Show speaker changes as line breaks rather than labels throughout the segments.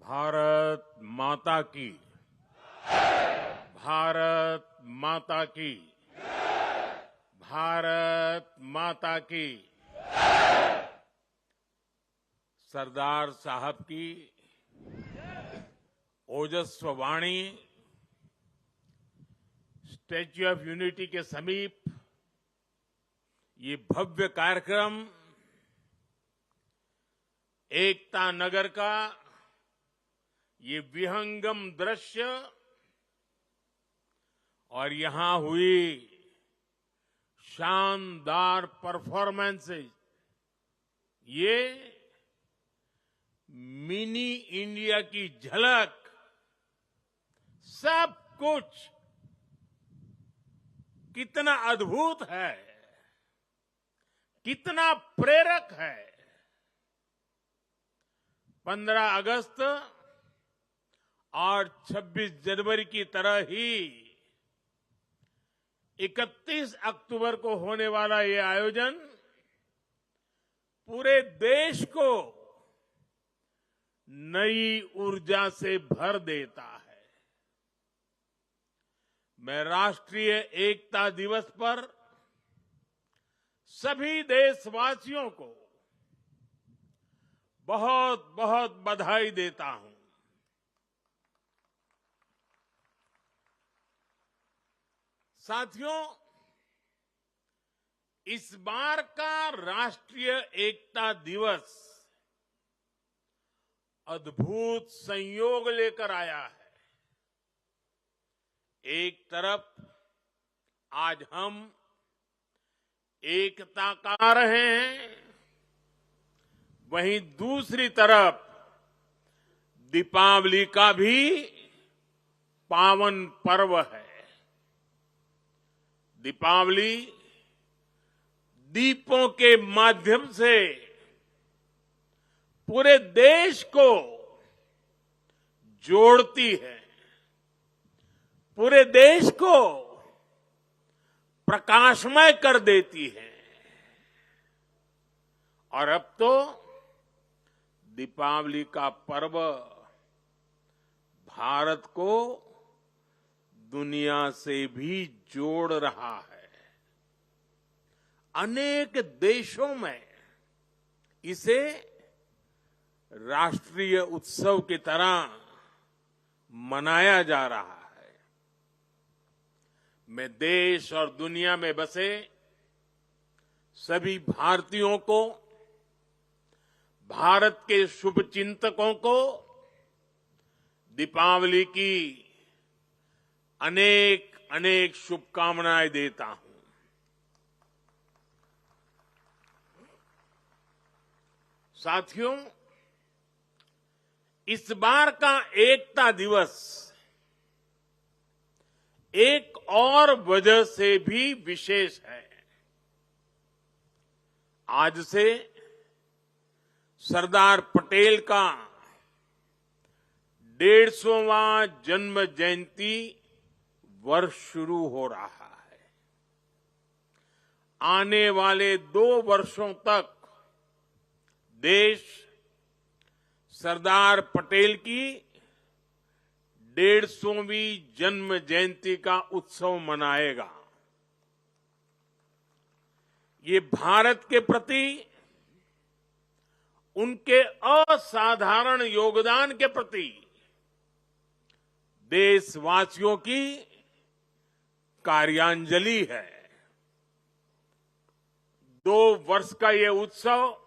भारत माता की। भारत माता की। भारत माता की। सरदार साहब की ओजस्व वाणी स्टैच्यू ऑफ यूनिटी के समीप ये भव्य कार्यक्रम एकता नगर का ये विहंगम दृश्य और यहां हुई शानदार परफॉर्मेंसेस, ये मिनी इंडिया की झलक, सब कुछ कितना अद्भुत है, कितना प्रेरक है। 15 अगस्त और 26 जनवरी की तरह ही 31 अक्टूबर को होने वाला ये आयोजन पूरे देश को नई ऊर्जा से भर देता है। मैं राष्ट्रीय एकता दिवस पर सभी देशवासियों को बहुत बहुत बधाई देता हूं। साथियों, इस बार का राष्ट्रीय एकता दिवस अद्भुत संयोग लेकर आया है। एक तरफ आज हम एकता का रहे हैं, वहीं दूसरी तरफ दीपावली का भी पावन पर्व है। दीपावली दीपों के माध्यम से पूरे देश को जोड़ती है, पूरे देश को प्रकाशमय कर देती है। और अब तो दीपावली का पर्व भारत को दुनिया से भी जोड़ रहा है। अनेक देशों में इसे राष्ट्रीय उत्सव की तरह मनाया जा रहा है। मैं देश और दुनिया में बसे सभी भारतीयों को, भारत के शुभचिंतकों को दीपावली की अनेक अनेक शुभकामनाएं देता हूं। साथियों, इस बार का एकता दिवस एक और वजह से भी विशेष है। आज से सरदार पटेल का 150वां जन्म जयंती वर्ष शुरू हो रहा है। आने वाले 2 वर्षों तक देश सरदार पटेल की 150वीं जन्म जयंती का उत्सव मनाएगा। ये भारत के प्रति उनके असाधारण योगदान के प्रति देशवासियों की कार्यांजलि है। 2 वर्ष का ये उत्सव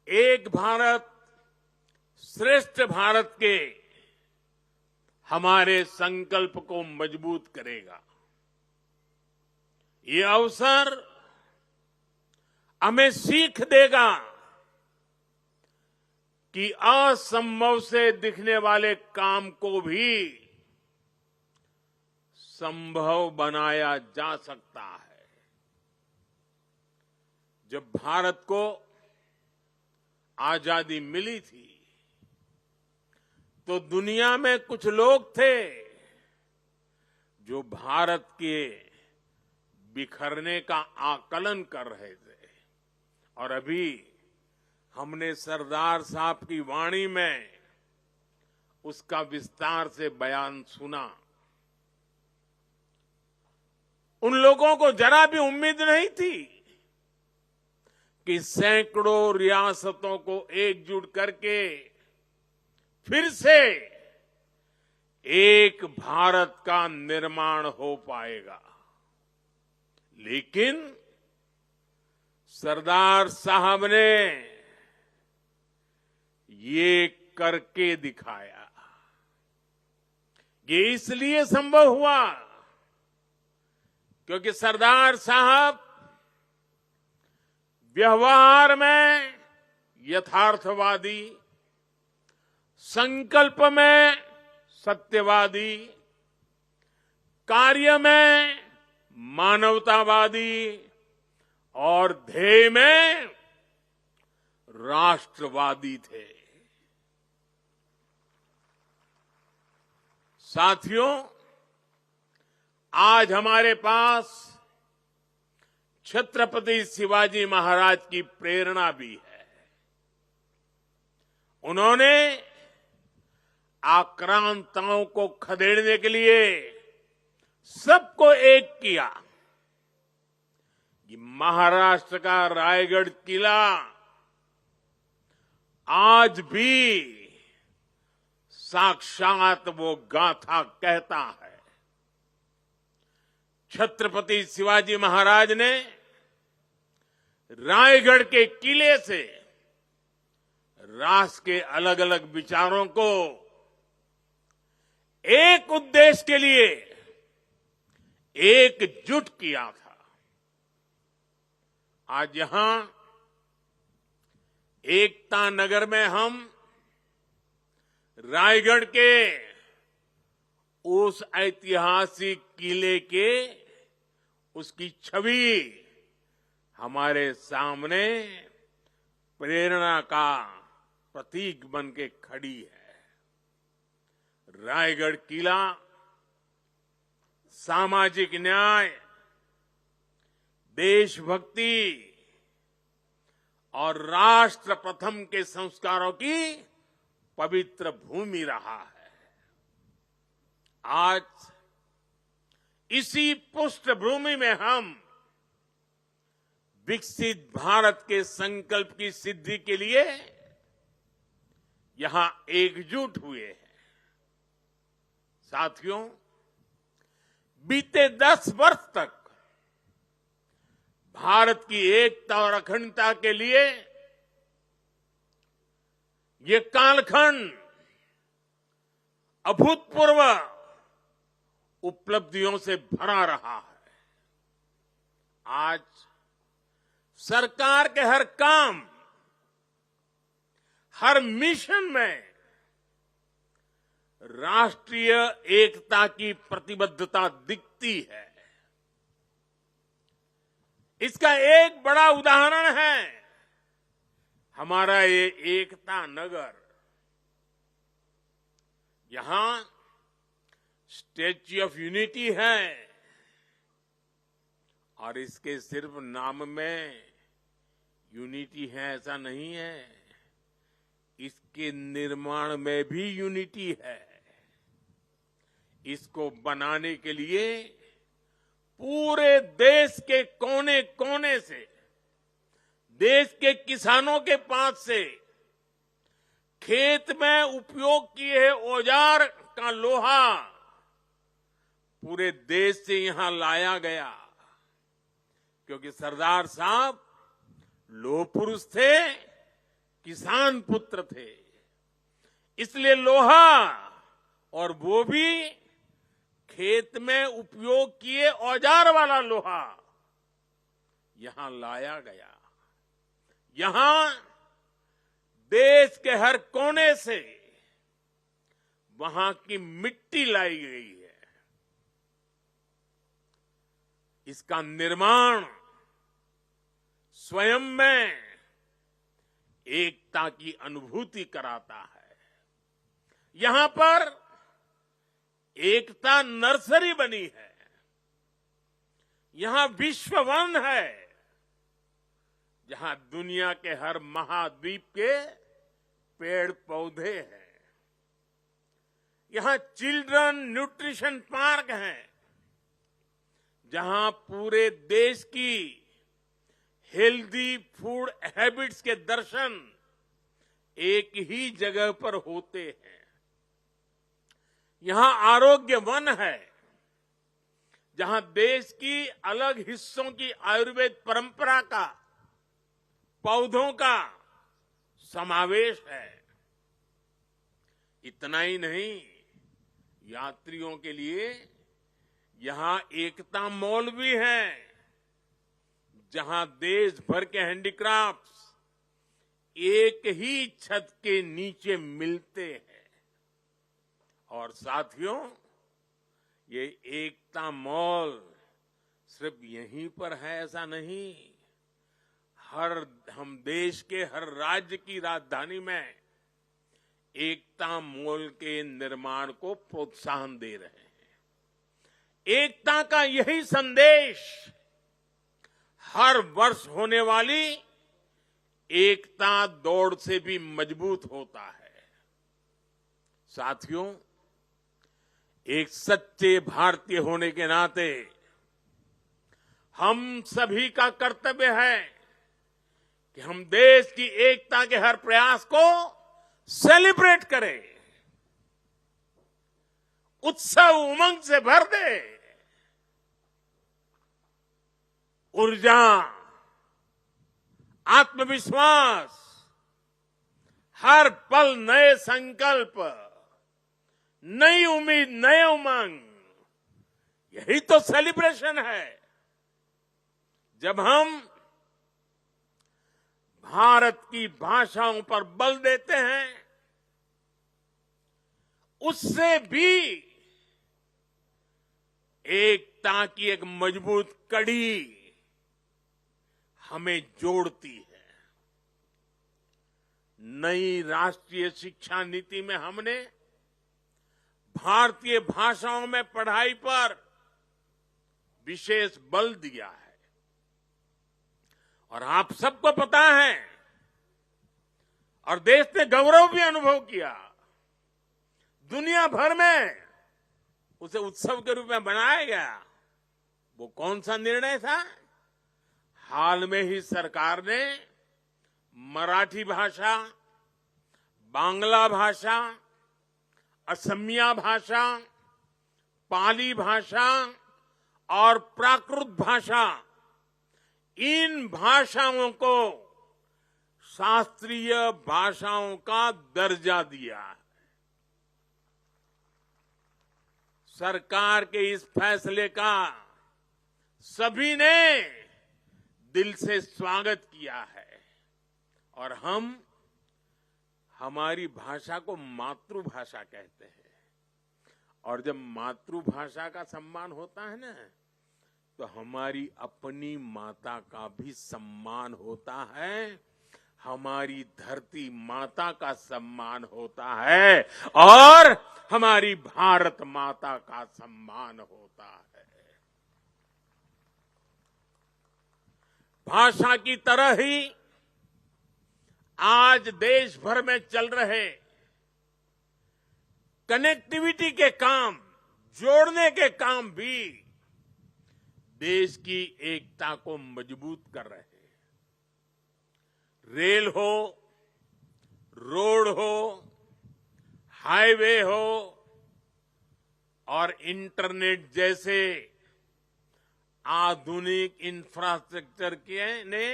एक भारत श्रेष्ठ भारत के हमारे संकल्प को मजबूत करेगा। ये अवसर हमें सीख देगा कि असंभव से दिखने वाले काम को भी संभव बनाया जा सकता है। जब भारत को आजादी मिली थी तो दुनिया में कुछ लोग थे जो भारत के बिखरने का आकलन कर रहे थे। और अभी हमने सरदार साहब की वाणी में उसका विस्तार से बयान सुना। उन लोगों को जरा भी उम्मीद नहीं थी कि सैकड़ों रियासतों को एकजुट करके फिर से एक भारत का निर्माण हो पाएगा। लेकिन सरदार साहब ने ये करके दिखाया। ये इसलिए संभव हुआ क्योंकि सरदार साहब व्यवहार में यथार्थवादी, संकल्प में सत्यवादी, कार्य में मानवतावादी और ध्येय में राष्ट्रवादी थे। साथियों, आज हमारे पास छत्रपति शिवाजी महाराज की प्रेरणा भी है। उन्होंने आक्रांताओं को खदेड़ने के लिए सबको एक किया। ये महाराष्ट्र का रायगढ़ किला आज भी साक्षात वो गाथा कहता है। छत्रपति शिवाजी महाराज ने रायगढ़ के किले से राष्ट्र के अलग अलग विचारों को एक उद्देश्य के लिए एकजुट किया था। आज यहां एकता नगर में हम रायगढ़ के उस ऐतिहासिक किले के उसकी छवि हमारे सामने प्रेरणा का प्रतीक बन के खड़ी है। रायगढ़ किला सामाजिक न्याय, देशभक्ति और राष्ट्र प्रथम के संस्कारों की पवित्र भूमि रहा है। आज इसी पृष्ठभूमि में हम विकसित भारत के संकल्प की सिद्धि के लिए यहां एकजुट हुए हैं। साथियों, बीते 10 वर्ष तक भारत की एकता और अखंडता के लिए ये कालखंड अभूतपूर्व उपलब्धियों से भरा रहा है। आज सरकार के हर काम, हर मिशन में राष्ट्रीय एकता की प्रतिबद्धता दिखती है। इसका एक बड़ा उदाहरण है हमारा ये एकता नगर। यहां स्टैच्यू ऑफ यूनिटी है और इसके सिर्फ नाम में यूनिटी है ऐसा नहीं है, इसके निर्माण में भी यूनिटी है। इसको बनाने के लिए पूरे देश के कोने कोने से, देश के किसानों के पास से खेत में उपयोग किए औजार का लोहा पूरे देश से यहां लाया गया, क्योंकि सरदार साहब लोह पुरुष थे, किसान पुत्र थे। इसलिए लोहा, और वो भी खेत में उपयोग किए औजार वाला लोहा, यहां लाया गया। यहां देश के हर कोने से वहां की मिट्टी लाई गई है। इसका निर्माण स्वयं में एकता की अनुभूति कराता है। यहां पर एकता नर्सरी बनी है, यहां विश्व वन है जहां दुनिया के हर महाद्वीप के पेड़ पौधे हैं। यहां चिल्ड्रन न्यूट्रिशन पार्क है, जहां पूरे देश की हेल्दी फूड हैबिट्स के दर्शन एक ही जगह पर होते हैं। यहां आरोग्य वन है, जहां देश की अलग हिस्सों की आयुर्वेद परंपरा का, पौधों का समावेश है। इतना ही नहीं, यात्रियों के लिए यहां एकता मॉल भी है, जहां देश भर के हैंडीक्राफ्ट्स एक ही छत के नीचे मिलते हैं। और साथियों, ये एकता मॉल सिर्फ यहीं पर है ऐसा नहीं, हम देश के हर राज्य की राजधानी में एकता मॉल के निर्माण को प्रोत्साहन दे रहे हैं। एकता का यही संदेश हर वर्ष होने वाली एकता दौड़ से भी मजबूत होता है। साथियों, एक सच्चे भारतीय होने के नाते हम सभी का कर्तव्य है कि हम देश की एकता के हर प्रयास को सेलिब्रेट करें, उत्सव उमंग से भर दे। ऊर्जा, आत्मविश्वास, हर पल नए संकल्प, नई उम्मीद, नए उमंग, यही तो सेलिब्रेशन है। जब हम भारत की भाषाओं पर बल देते हैं, उससे भी एकता की एक मजबूत कड़ी हमें जोड़ती है। नई राष्ट्रीय शिक्षा नीति में हमने भारतीय भाषाओं में पढ़ाई पर विशेष बल दिया है। और आप सबको पता है, और देश ने गौरव भी अनुभव किया, दुनिया भर में उसे उत्सव के रूप में बनाया गया। वो कौन सा निर्णय था? हाल में ही सरकार ने मराठी भाषा, बांग्ला भाषा, असमिया भाषा, पाली भाषा और प्राकृत भाषा, इन भाषाओं को शास्त्रीय भाषाओं का दर्जा दिया है। सरकार के इस फैसले का सभी ने दिल से स्वागत किया है। और हम हमारी भाषा को मातृभाषा कहते हैं। और जब मातृभाषा का सम्मान होता है ना, तो हमारी अपनी माता का भी सम्मान होता है, हमारी धरती माता का सम्मान होता है, और हमारी भारत माता का सम्मान होता है। भाषा की तरह ही आज देश भर में चल रहे कनेक्टिविटी के काम, जोड़ने के काम भी देश की एकता को मजबूत कर रहे हैं। रेल हो, रोड हो, हाईवे हो और इंटरनेट जैसे आधुनिक इंफ्रास्ट्रक्चर ने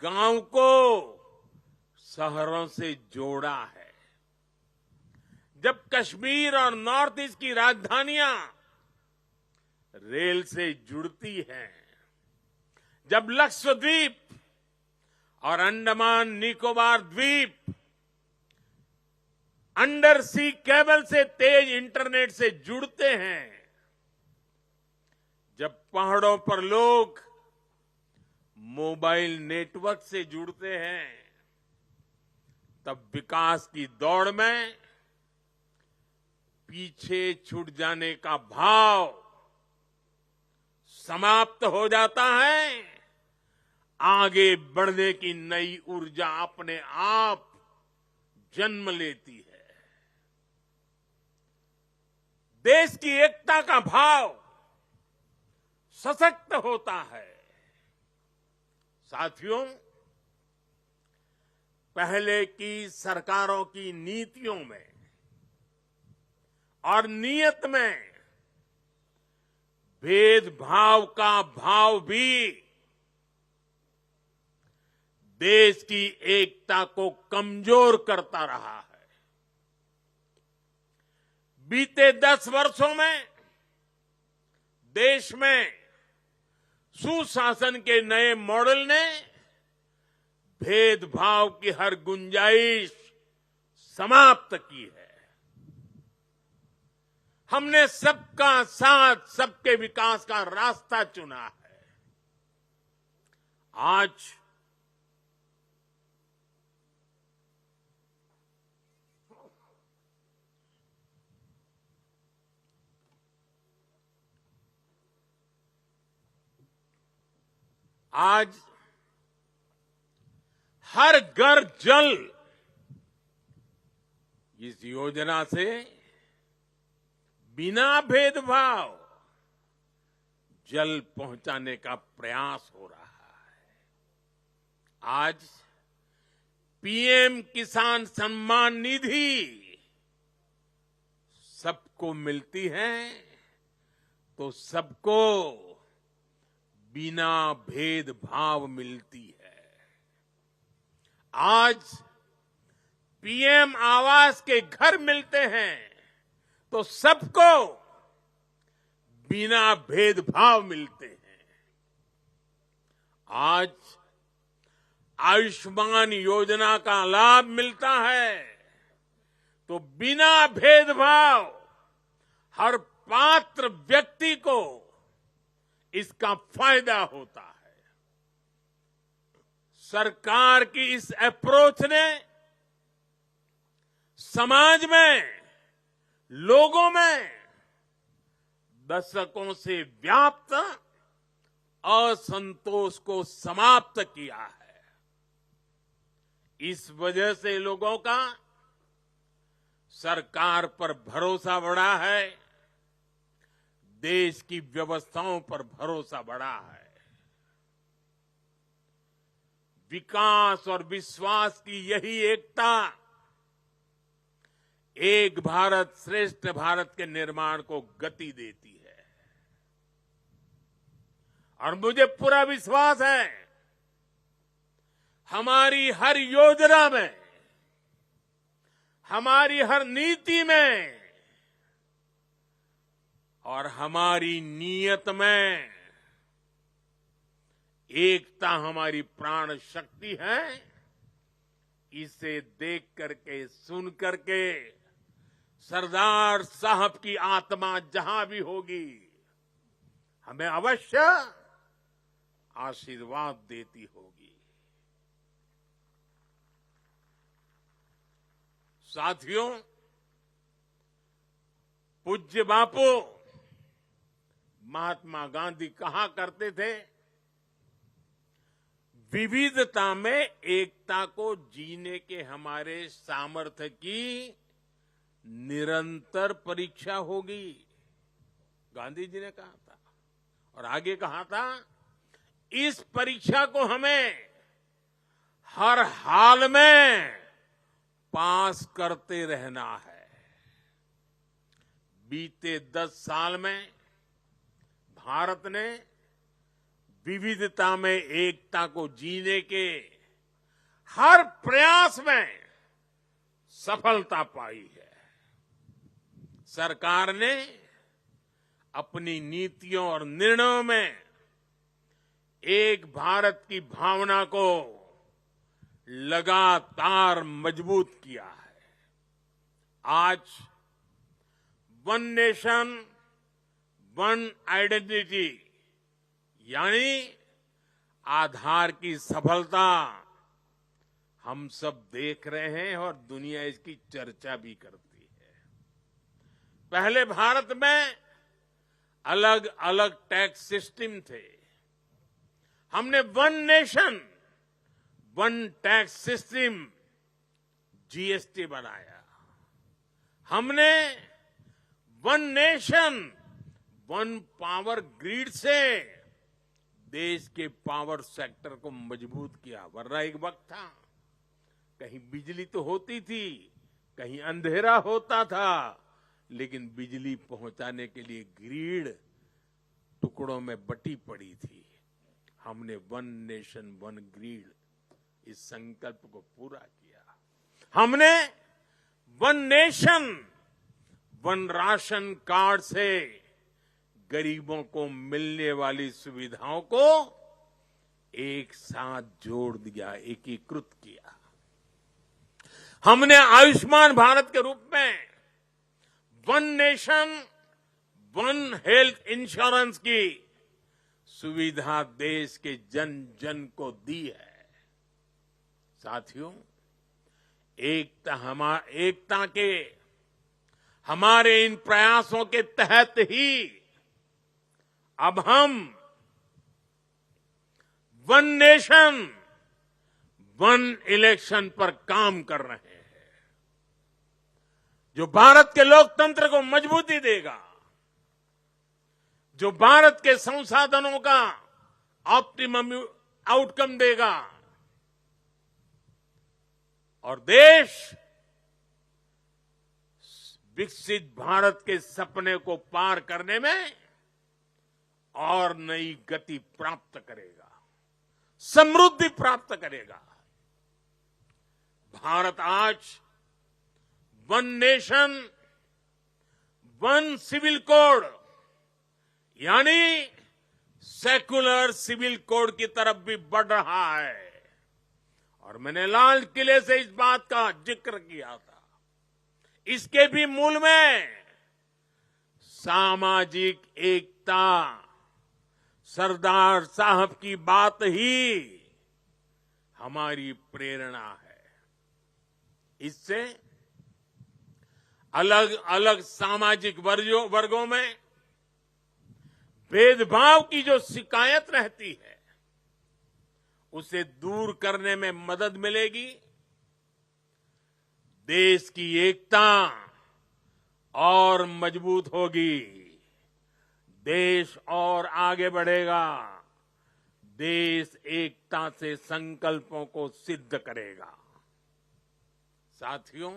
गांव को शहरों से जोड़ा है। जब कश्मीर और नॉर्थ ईस्ट की राजधानियां रेल से जुड़ती हैं, जब लक्षद्वीप और अंडमान निकोबार द्वीप अंडर सी केबल से तेज इंटरनेट से जुड़ते हैं, जब पहाड़ों पर लोग मोबाइल नेटवर्क से जुड़ते हैं, तब विकास की दौड़ में पीछे छूट जाने का भाव समाप्त हो जाता है। आगे बढ़ने की नई ऊर्जा अपने आप जन्म लेती है। देश की एकता का भाव सशक्त होता है। साथियों, पहले की सरकारों की नीतियों में और नीयत में भेदभाव का भाव भी देश की एकता को कमजोर करता रहा है। बीते 10 वर्षों में देश में सुशासन के नए मॉडल ने भेदभाव की हर गुंजाइश समाप्त की है। हमने सबका साथ, सबके विकास का रास्ता चुना है। आज हर घर जल इस योजना से बिना भेदभाव जल पहुंचाने का प्रयास हो रहा है। आज पीएम किसान सम्मान निधि सबको मिलती है तो सबको बिना भेदभाव मिलती है। आज पीएम आवास के घर मिलते हैं तो सबको बिना भेदभाव मिलते हैं। आज आयुष्मान योजना का लाभ मिलता है तो बिना भेदभाव हर पात्र व्यक्ति को इसका फायदा होता है। सरकार की इस अप्रोच ने समाज में, लोगों में दशकों से व्याप्त असंतोष को समाप्त किया है। इस वजह से लोगों का सरकार पर भरोसा बढ़ा है, देश की व्यवस्थाओं पर भरोसा बढ़ा है। विकास और विश्वास की यही एकता एक भारत श्रेष्ठ भारत के निर्माण को गति देती है। और मुझे पूरा विश्वास है हमारी हर योजना में, हमारी हर नीति में और हमारी नीयत में एकता हमारी प्राण शक्ति है। इसे देख करके, सुन करके सरदार साहब की आत्मा जहां भी होगी हमें अवश्य आशीर्वाद देती होगी। साथियों, पूज्य बापू महात्मा गांधी कहा करते थे, विविधता में एकता को जीने के हमारे सामर्थ्य की निरंतर परीक्षा होगी। गांधी जी ने कहा था और आगे कहा था, इस परीक्षा को हमें हर हाल में पास करते रहना है। बीते 10 साल में भारत ने विविधता में एकता को जीने के हर प्रयास में सफलता पाई है। सरकार ने अपनी नीतियों और निर्णयों में एक भारत की भावना को लगातार मजबूत किया है। आज वन नेशन वन आइडेंटिटी यानी आधार की सफलता हम सब देख रहे हैं और दुनिया इसकी चर्चा भी करती है। पहले भारत में अलग अलग टैक्स सिस्टम थे। हमने one nation one tax system GST बनाया। हमने one nation one power grid से देश के पावर सेक्टर को मजबूत किया। वरना एक वक्त था कहीं बिजली तो होती थी, कहीं अंधेरा होता था, लेकिन बिजली पहुंचाने के लिए ग्रिड टुकड़ों में बटी पड़ी थी। हमने वन नेशन वन ग्रिड इस संकल्प को पूरा किया। हमने one nation one ration card से गरीबों को मिलने वाली सुविधाओं को एक साथ जोड़ दिया, एकीकृत किया। हमने आयुष्मान भारत के रूप में one nation one health insurance की सुविधा देश के जन जन को दी है। साथियों, एकता के हमारे इन प्रयासों के तहत ही अब हम वन नेशन वन इलेक्शन पर काम कर रहे हैं, जो भारत के लोकतंत्र को मजबूती देगा, जो भारत के संसाधनों का ऑप्टिमम आउटकम देगा और देश विकसित भारत के सपने को पार करने में और नई गति प्राप्त करेगा, समृद्धि प्राप्त करेगा। भारत आज one nation one civil code यानी सेक्युलर सिविल कोड की तरफ भी बढ़ रहा है। और मैंने लाल किले से इस बात का जिक्र किया था। इसके भी मूल में सामाजिक एकता, सरदार साहब की बात ही हमारी प्रेरणा है। इससे अलग अलग सामाजिक वर्गों में भेदभाव की जो शिकायत रहती है, उसे दूर करने में मदद मिलेगी। देश की एकता और मजबूत होगी, देश और आगे बढ़ेगा, देश एकता से संकल्पों को सिद्ध करेगा। साथियों,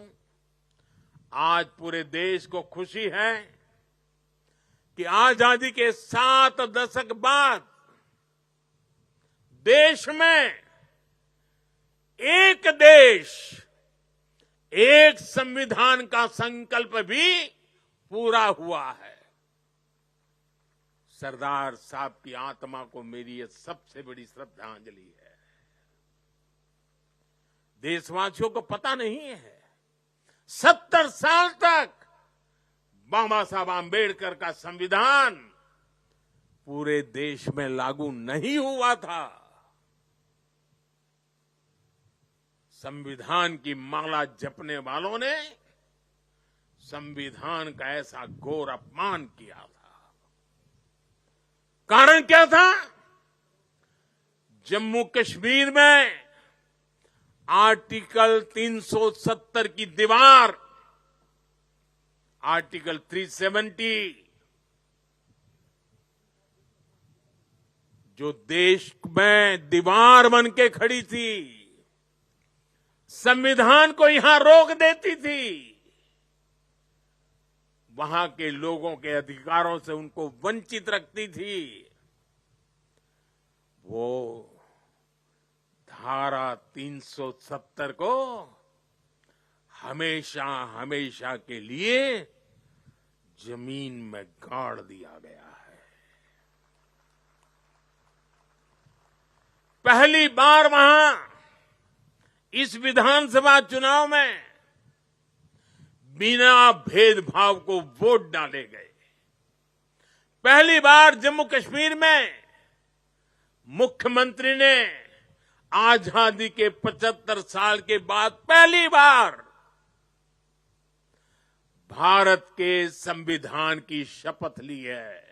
आज पूरे देश को खुशी है कि आजादी के 7 दशक बाद देश में एक देश एक संविधान का संकल्प भी पूरा हुआ है। सरदार साहब की आत्मा को मेरी ये सबसे बड़ी श्रद्धांजलि है। देशवासियों को पता नहीं है 70 साल तक बाबा साहब आंबेडकर का संविधान पूरे देश में लागू नहीं हुआ था। संविधान की माला जपने वालों ने संविधान का ऐसा घोर अपमान किया था। कारण क्या था? जम्मू कश्मीर में आर्टिकल 370 की दीवार, आर्टिकल 370 जो देश में दीवार बन के खड़ी थी, संविधान को यहां रोक देती थी, वहां के लोगों के अधिकारों से उनको वंचित रखती थी। वो धारा 370 को हमेशा हमेशा के लिए जमीन में गाड़ दिया गया है। पहली बार वहां इस विधानसभा चुनाव में बिना भेदभाव को वोट डाले गए। पहली बार जम्मू कश्मीर में मुख्यमंत्री ने आजादी के 75 साल के बाद पहली बार भारत के संविधान की शपथ ली है।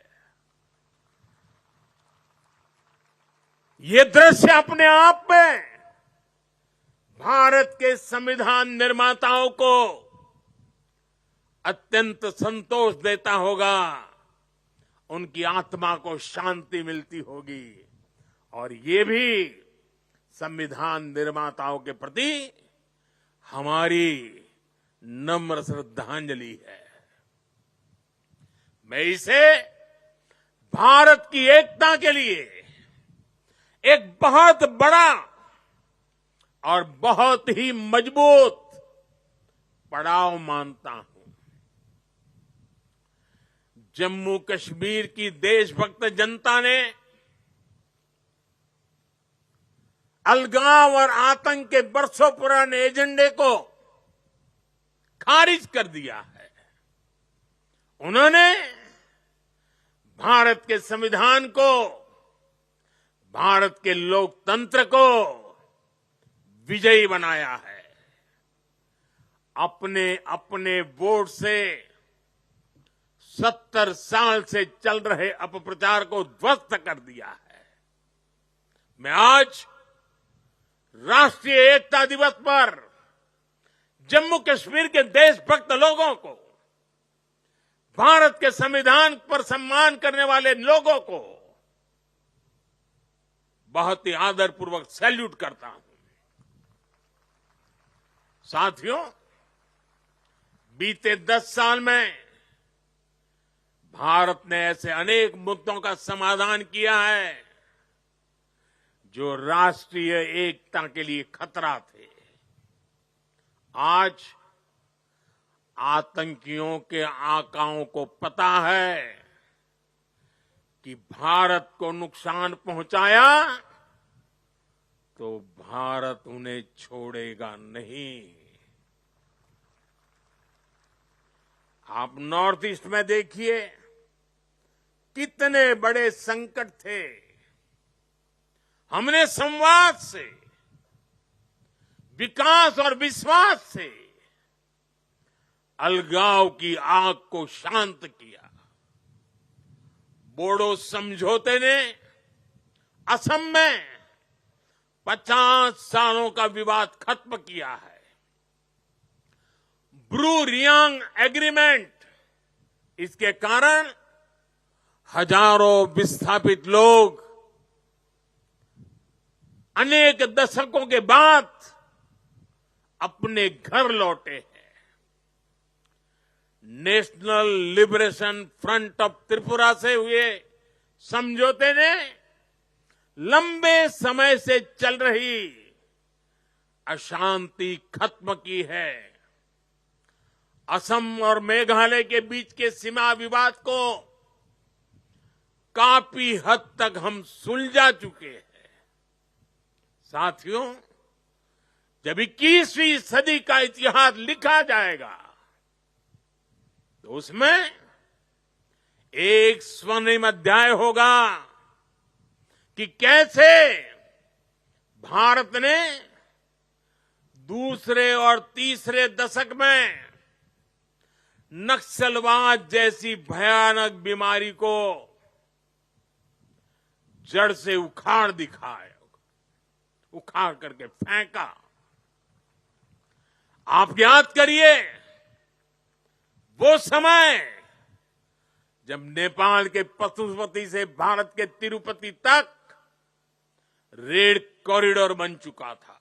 ये दृश्य अपने आप में भारत के संविधान निर्माताओं को अत्यंत संतोष देता होगा, उनकी आत्मा को शांति मिलती होगी और ये भी संविधान निर्माताओं के प्रति हमारी नम्र श्रद्धांजलि है। मैं इसे भारत की एकता के लिए एक बहुत बड़ा और बहुत ही मजबूत पड़ाव मानता हूं। जम्मू कश्मीर की देशभक्त जनता ने अलगाव और आतंक के बरसों पुराने एजेंडे को खारिज कर दिया है। उन्होंने भारत के संविधान को, भारत के लोकतंत्र को विजयी बनाया है। अपने अपने वोट से 70 साल से चल रहे अपप्रचार को ध्वस्त कर दिया है। मैं आज राष्ट्रीय एकता दिवस पर जम्मू कश्मीर के देशभक्त लोगों को, भारत के संविधान पर सम्मान करने वाले लोगों को बहुत ही आदरपूर्वक सैल्यूट करता हूं। साथियों, बीते 10 साल में भारत ने ऐसे अनेक मुद्दों का समाधान किया है जो राष्ट्रीय एकता के लिए खतरा थे। आज आतंकियों के आकाओं को पता है कि भारत को नुकसान पहुंचाया तो भारत उन्हें छोड़ेगा नहीं। आप नॉर्थ ईस्ट में देखिए कितने बड़े संकट थे। हमने संवाद से, विकास और विश्वास से अलगाव की आग को शांत किया। बोडो समझौते ने असम में 50 सालों का विवाद खत्म किया है। ब्रू रियांग एग्रीमेंट, इसके कारण हजारों विस्थापित लोग अनेक दशकों के बाद अपने घर लौटे हैं। National liberation front of Tripura से हुए समझौते ने लंबे समय से चल रही अशांति खत्म की है। असम और मेघालय के बीच के सीमा विवाद को काफी हद तक हम सुलझा चुके हैं। साथियों, जब 21वीं सदी का इतिहास लिखा जाएगा तो उसमें एक स्वर्णिम अध्याय होगा कि कैसे भारत ने दूसरे और तीसरे दशक में नक्सलवाद जैसी भयानक बीमारी को जड़ से उखाड़ दिखाया, उखाड़ करके फेंका। आप याद करिए वो समय जब नेपाल के पशुपति से भारत के तिरुपति तक रेल कॉरिडोर बन चुका था।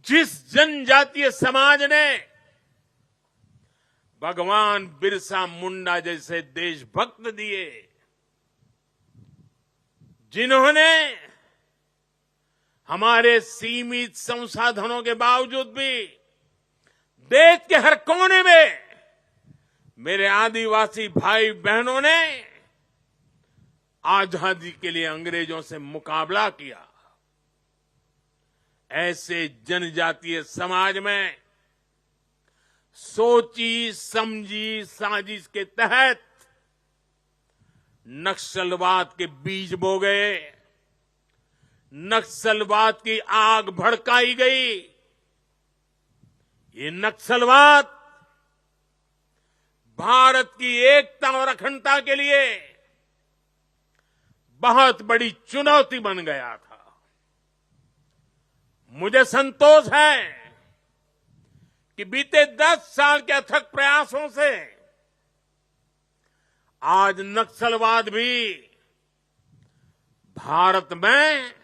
जिस जनजातीय समाज ने भगवान बिरसा मुंडा जैसे देशभक्त दिए, जिन्होंने हमारे सीमित संसाधनों के बावजूद भी देश के हर कोने में मेरे आदिवासी भाई बहनों ने आजादी के लिए अंग्रेजों से मुकाबला किया। ऐसे जनजातीय समाज में सोची समझी साजिश के तहत नक्सलवाद के बीज बो गए, नक्सलवाद की आग भड़काई गई। ये नक्सलवाद भारत की एकता और अखंडता के लिए बहुत बड़ी चुनौती बन गया था। मुझे संतोष है कि बीते 10 साल के अथक प्रयासों से आज नक्सलवाद भी भारत में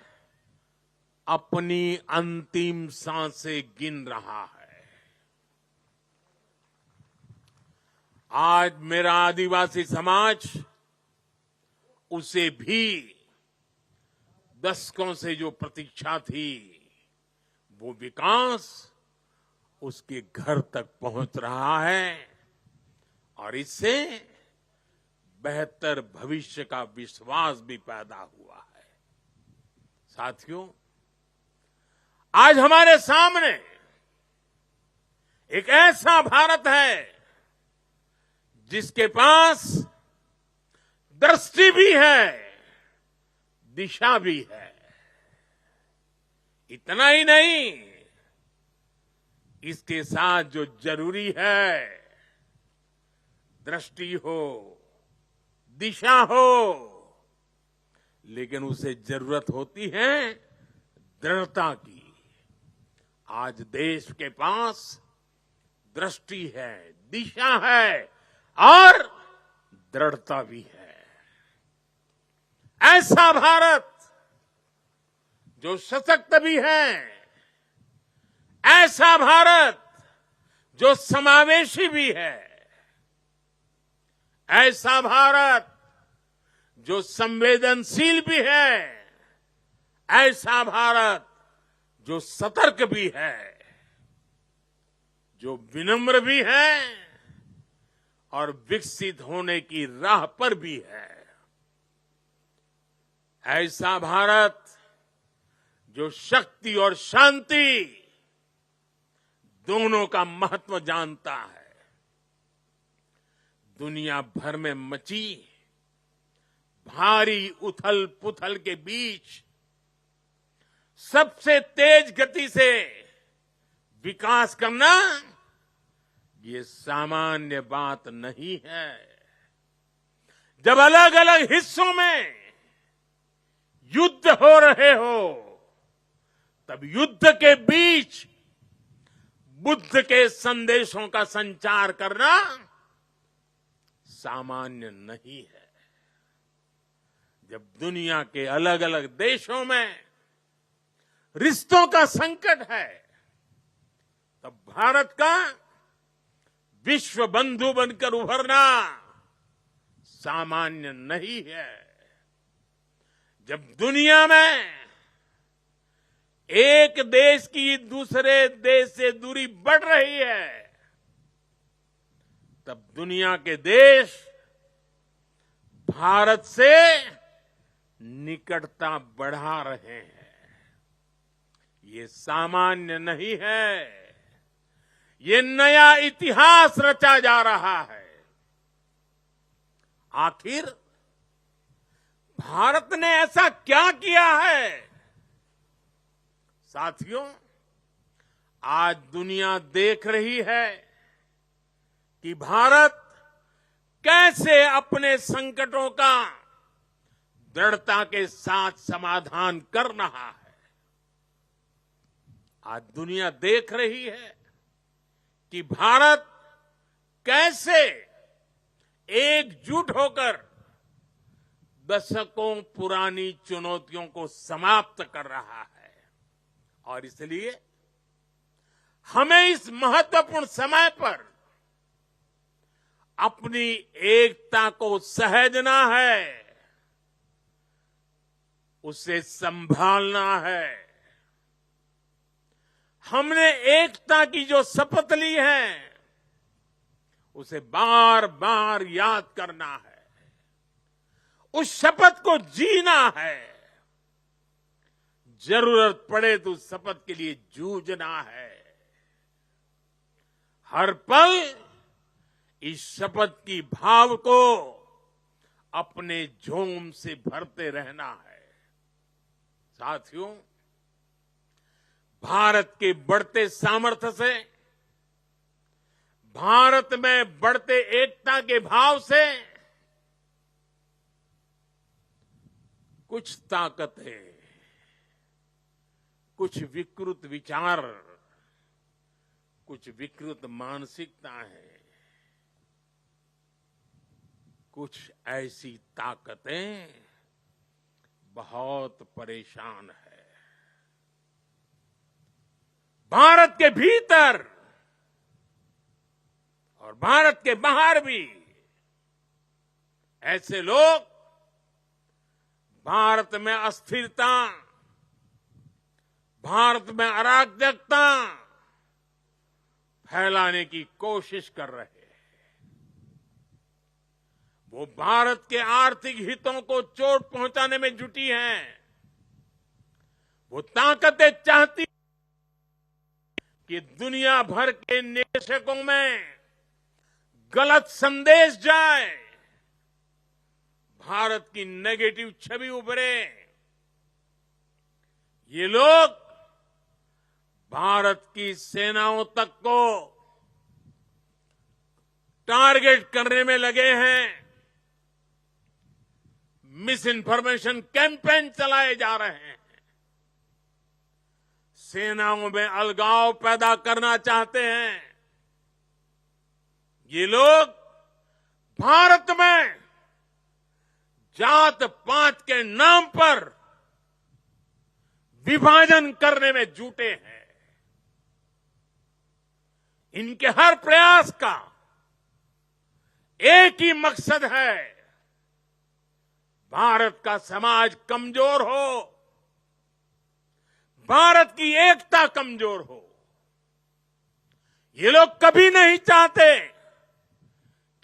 अपनी अंतिम सांसें गिन रहा है। आज मेरा आदिवासी समाज उसे भी दशकों से जो प्रतीक्षा थी, वो विकास उसके घर तक पहुंच रहा है और इससे बेहतर भविष्य का विश्वास भी पैदा हुआ है। साथियों, आज हमारे सामने एक ऐसा भारत है जिसके पास दृष्टि भी है, दिशा भी है। इतना ही नहीं, इसके साथ जो जरूरी है, दृष्टि हो, दिशा हो, लेकिन उसे जरूरत होती है दृढ़ता की। आज देश के पास दृष्टि है, दिशा है और दृढ़ता भी है। ऐसा भारत जो सशक्त भी है, ऐसा भारत जो समावेशी भी है, ऐसा भारत जो संवेदनशील भी है, ऐसा भारत जो सतर्क भी है, जो विनम्र भी है और विकसित होने की राह पर भी है। ऐसा भारत जो शक्ति और शांति दोनों का महत्व जानता है। दुनिया भर में मची भारी उथल पुथल के बीच सबसे तेज गति से विकास करना ये सामान्य बात नहीं है। जब अलग अलग हिस्सों में युद्ध हो रहे हो, तब युद्ध के बीच बुद्ध के संदेशों का संचार करना सामान्य नहीं है। जब दुनिया के अलग अलग देशों में रिश्तों का संकट है, तब भारत का विश्व बंधु बनकर उभरना सामान्य नहीं है। जब दुनिया में एक देश की दूसरे देश से दूरी बढ़ रही है, तब दुनिया के देश भारत से निकटता बढ़ा रहे हैं। ये सामान्य नहीं है, ये नया इतिहास रचा जा रहा है। आखिर भारत ने ऐसा क्या किया है? साथियों, आज दुनिया देख रही है कि भारत कैसे अपने संकटों का दृढ़ता के साथ समाधान कर रहा है। आज दुनिया देख रही है कि भारत कैसे एकजुट होकर दशकों पुरानी चुनौतियों को समाप्त कर रहा है। और इसलिए हमें इस महत्वपूर्ण समय पर अपनी एकता को सहेजना है, उसे संभालना है। हमने एकता की जो शपथ ली है, उसे बार बार याद करना है, उस शपथ को जीना है। जरूरत पड़े तो उस शपथ के लिए जूझना है। हर पल इस शपथ की भाव को अपने जोम से भरते रहना है। साथियों, भारत के बढ़ते सामर्थ्य से, भारत में बढ़ते एकता के भाव से कुछ ताकतें, कुछ विकृत विचार, कुछ विकृत मानसिकताएं, कुछ ऐसी ताकतें बहुत परेशान है। भारत के भीतर और भारत के बाहर भी ऐसे लोग भारत में अस्थिरता, भारत में अराजकता फैलाने की कोशिश कर रहे हैं। वो भारत के आर्थिक हितों को चोट पहुंचाने में जुटी हैं। वो ताकतें चाहती कि दुनिया भर के निवेशकों में गलत संदेश जाए, भारत की नेगेटिव छवि उभरे। ये लोग भारत की सेनाओं तक को टारगेट करने में लगे हैं। मिस इन्फॉर्मेशन कैंपेन चलाए जा रहे हैं। सेनाओं में अलगाव पैदा करना चाहते हैं। ये लोग भारत में जात पात के नाम पर विभाजन करने में जुटे हैं। इनके हर प्रयास का एक ही मकसद है, भारत का समाज कमजोर हो, भारत की एकता कमजोर हो। ये लोग कभी नहीं चाहते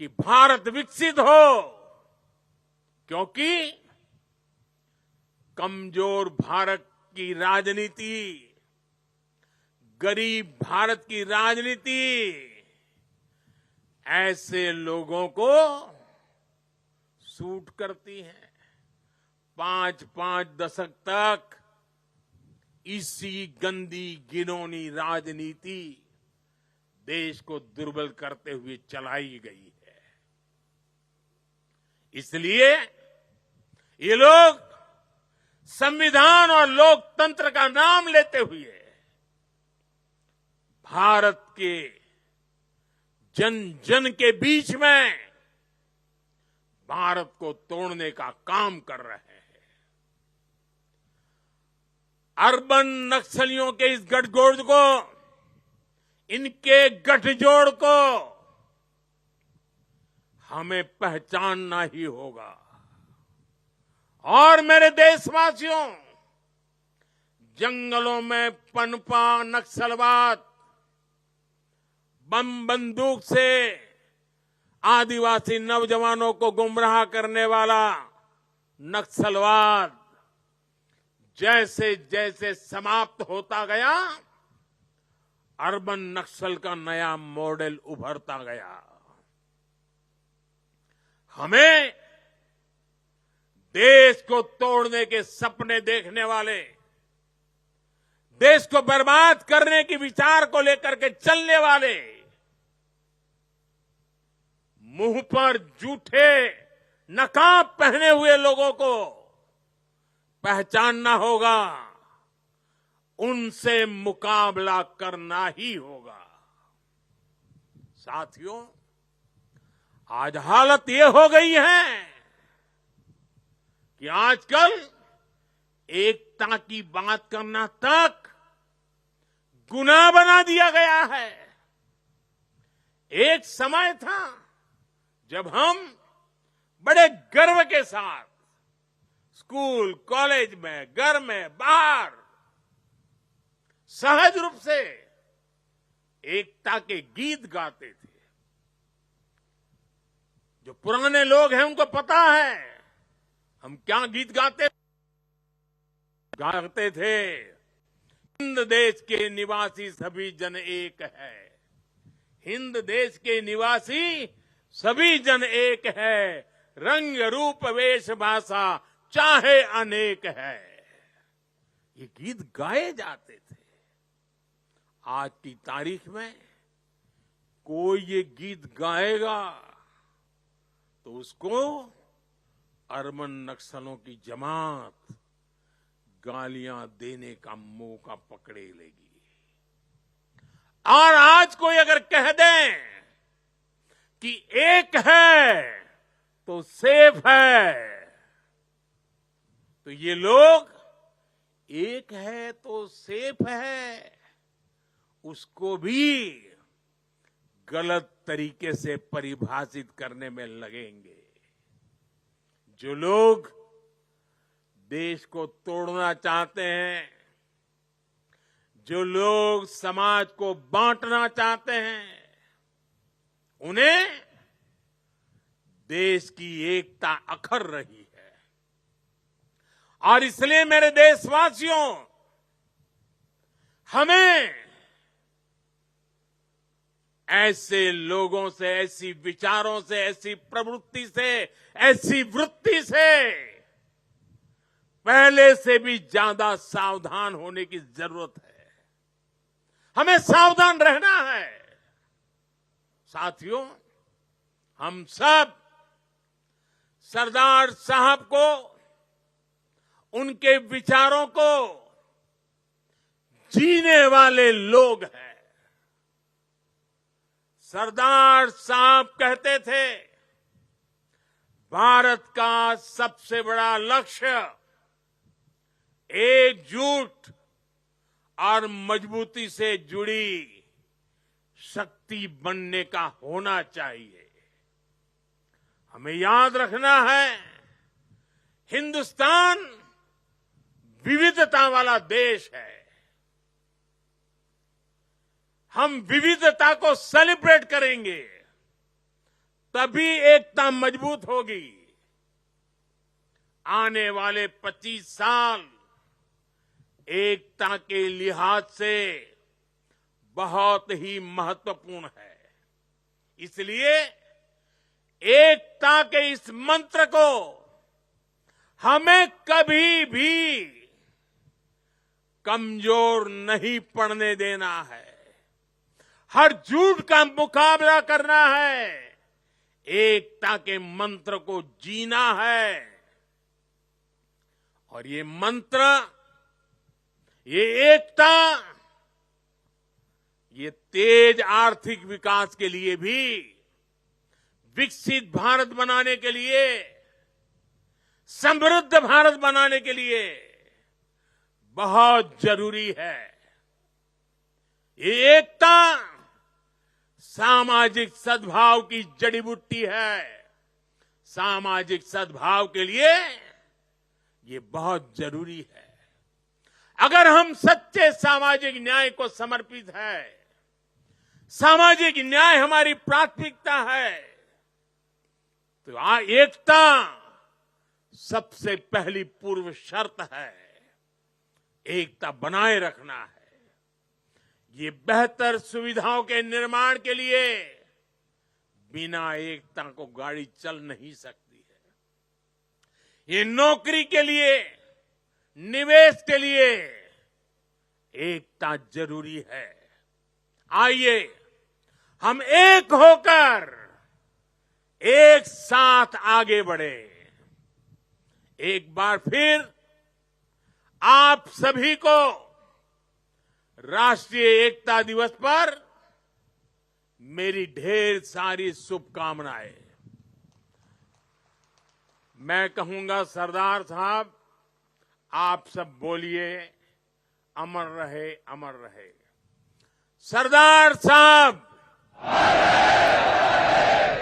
कि भारत विकसित हो, क्योंकि कमजोर भारत की राजनीति, गरीब भारत की राजनीति ऐसे लोगों को सूट करती है। 5-5 दशक तक इसी गंदी घिनौनी राजनीति देश को दुर्बल करते हुए चलाई गई है। इसलिए ये लोग संविधान और लोकतंत्र का नाम लेते हुए भारत के जन जन के बीच में भारत को तोड़ने का काम कर रहे हैं। अर्बन नक्सलियों के इस गठजोड़ को, इनके गठजोड़ को हमें पहचानना ही होगा। और मेरे देशवासियों, जंगलों में पनपा नक्सलवाद, बम बंदूक से आदिवासी नौजवानों को गुमराह करने वाला नक्सलवाद जैसे जैसे समाप्त होता गया, अर्बन नक्सल का नया मॉडल उभरता गया। हमें देश को तोड़ने के सपने देखने वाले, देश को बर्बाद करने के विचार को लेकर के चलने वाले, मुंह पर जूठे नकाब पहने हुए लोगों को पहचानना होगा, उनसे मुकाबला करना ही होगा। साथियों, आज हालत ये हो गई है कि आजकल एकता की बात करना तक गुनाह बना दिया गया है। एक समय था जब हम बड़े गर्व के साथ स्कूल, कॉलेज में, घर में, बाहर सहज रूप से एकता के गीत गाते थे। जो पुराने लोग हैं उनको पता है हम क्या गीत गाते थे। हिंद देश के निवासी सभी जन एक है, हिंद देश के निवासी सभी जन एक है, रंग रूप वेश भाषा चाहे अनेक है। ये गीत गाए जाते थे। आज की तारीख में कोई ये गीत गाएगा तो उसको अरबन नक्सलों की जमात गालियां देने का मौका पकड़े लेगी। और आज कोई अगर कह दे कि एक है तो सेफ है, तो ये लोग एक है तो सेफ है उसको भी गलत तरीके से परिभाषित करने में लगेंगे। जो लोग देश को तोड़ना चाहते हैं, जो लोग समाज को बांटना चाहते हैं, उन्हें देश की एकता अखर रही है। और इसलिए मेरे देशवासियों, हमें ऐसे लोगों से, ऐसी विचारों से, ऐसी प्रवृत्ति से, ऐसी वृत्ति से पहले से भी ज्यादा सावधान होने की जरूरत है। हमें सावधान रहना है। साथियों, हम सब सरदार साहब को, उनके विचारों को जीने वाले लोग हैं। सरदार साहब कहते थे, भारत का सबसे बड़ा लक्ष्य एकजुट और मजबूती से जुड़ी शक्ति बनने का होना चाहिए। हमें याद रखना है, हिंदुस्तान विविधता वाला देश है। हम विविधता को सेलिब्रेट करेंगे, तभी एकता मजबूत होगी। आने वाले 25 साल एकता के लिहाज से बहुत ही महत्वपूर्ण है। इसलिए एकता के इस मंत्र को हमें कभी भी कमजोर नहीं पड़ने देना है। हर झूठ का मुकाबला करना है, एकता के मंत्र को जीना है। और ये मंत्र, ये एकता, ये तेज आर्थिक विकास के लिए भी, विकसित भारत बनाने के लिए, समृद्ध भारत बनाने के लिए बहुत जरूरी है। ये एकता सामाजिक सद्भाव की जड़ी बूटी है। सामाजिक सद्भाव के लिए ये बहुत जरूरी है। अगर हम सच्चे सामाजिक न्याय को समर्पित है, सामाजिक न्याय हमारी प्राथमिकता है, तो एकता सबसे पहली पूर्व शर्त है। एकता बनाए रखना है। ये बेहतर सुविधाओं के निर्माण के लिए बिना एकता को गाड़ी चल नहीं सकती है। ये नौकरी के लिए, निवेश के लिए एकता जरूरी है। आइए हम एक होकर एक साथ आगे बढ़े। एक बार फिर आप सभी को राष्ट्रीय एकता दिवस पर मेरी ढेर सारी शुभकामनाएं। मैं कहूंगा, सरदार साहब आप सब बोलिए, अमर रहे, अमर रहे। सरदार साहब,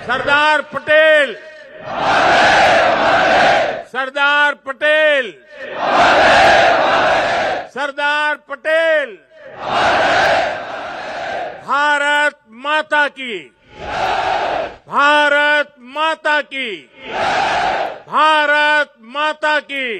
सरदार पटेल, सरदार पटेल, सरदार पटेल। भारत माता की, भारत माता की, भारत माता की।